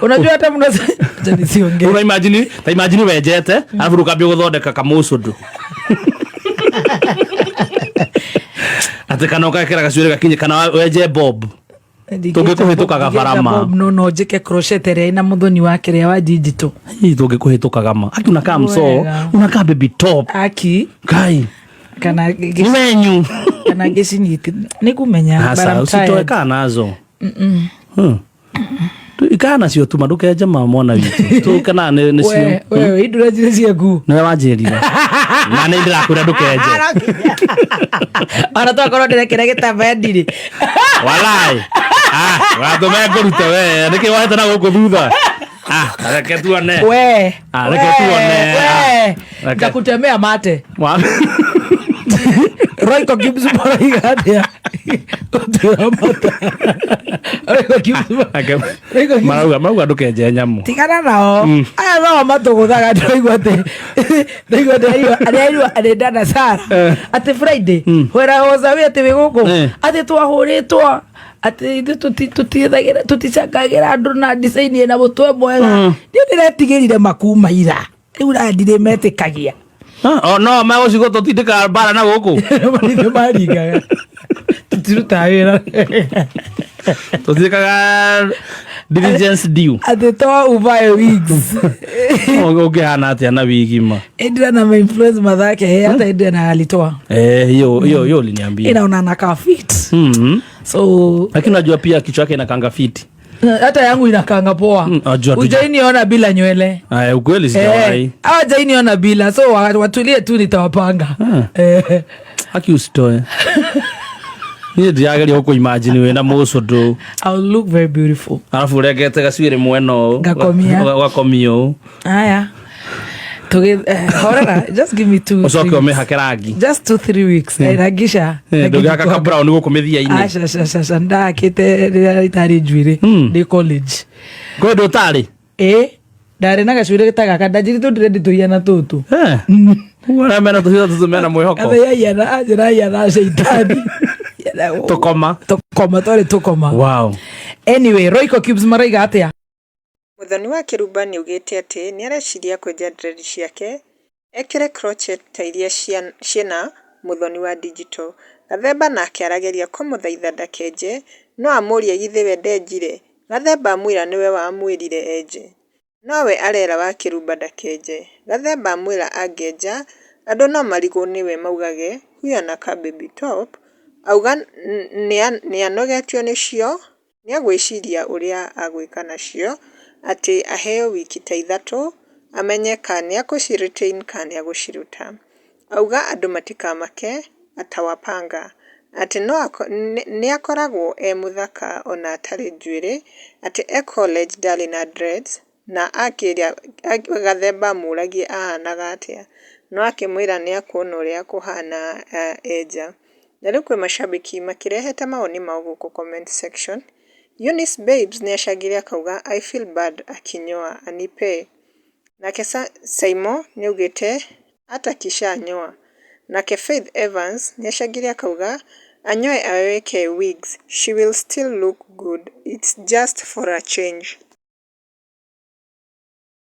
Unajua hata mnasema nisiongee. Imagine wejete, alafu ukabia guthondeka kamucudu. Ate kana ukakira gacuire gakinye kana weje bob. Tungikuhitukaga barama. Bob no jike crochet ere ina muthoni wake ria wa digital. Tungikuhitukaga ma. Aki unakaa mso, unakaa baby top. Aki. Kai. Kana wenyu. Kana gesiniti. Nikumenya bara usitoe kana nazo. Ikana sio tu maduka jamaa mwana witu. Tu kana ne sio. Wewe idura jisi yaku. Na wajerira. Na ne ndira kura dukeje. Ana to akoro ndire kire gitabendiri. Walai. Wato me kuruta we. Niki wahita na guku thutha. Reke tuone. Reke tuone. Ndakutemea mate. Roiko Gibbs mara igatia. Roiko Gibbs. Marauga ndukenje nyamu. Tigana nao. Aya no matuguthaga ndoigwate. Ndoigwate ari dana Sara. Ati Friday. Wera hoza we ati wiguku. Ati twahuritwa. Ati tutithagira tuticakagira andu na design na butwe mwega. Ndiretigirire makuma ira. Riu ndire metikagia. No mago cigo tutindika bara na guku. Marithio marigaga. Tutiruta wira. Tutindikaga diligence due. Ati to uvae wigs. Hana atia na wigi ma. Edra na my influence madhake hata Edra na alitoa. Hiyo liniambia. Inaona anakaa fit. So lakini unajua pia kichwa yake inakanga fit. Hata yangu inakanga poa. Hujainiona bila nywele. Ukweli sijawahi. Hawajainiona bila. So watulie tu nitawapanga. Haki usitoe. Ni diagali huko imagine we na mucudu. I'll look very beautiful. Alafu regete gacuire mweno. Gakomio. Aya. Horera, just give me 2. Usoke umehakiragi. Just 2-3 weeks. Nagisha. Ndogaka ka brown uko kumethia ine. Asha ndakite ritari njwire ndi college. Godo tari. Ndare na gacuire gitaga kadajiri tu ndire ndituiana tutu. Wala mena tuhiza mena mwihoko. Ajira ya shaitani. Tukoma. Wow. Anyway, Roiko Gibbs maraiga atia. Muthoni wa Kiruba ni ugite ati ni areciria kwenja dread ciake ekire crochet ta iria ciena muthoni wa digital. Gathemba nake arageria kumuthaitha ndakenje no amurie githe we ndenjire. Gathemba amwira niwe wa amwirire enje. Nowe arera wa Kiruba ndakenje. Gathemba amwira angenja andu no marigo niwe maugage huyo na ka baby top. Auga ni anogetio nicio ni agwiciria uria agwika nacio. Ati aheo wiki ta 3 amenye kana akuciretain kana aguciruta. Auga andu matikamake atawapanga. Ati no ni akoragwo muthaka ona atari njwire. Ati college dali na dreads na akiria Gathemba muragie ahanaga atia. No akimwira ni akuona uria kuhana eja. Na riu kwe mashabiki makirehete maoni mao guku comment section. Eunice Babes ni ashagiria kauga I feel bad akinyoa anipe. Nake Saimo ni ugite hata kisha anyoa. Nake Faith Evans ni ashagiria kauga anyoe aweke wigs. She will still look good. It's just for a change.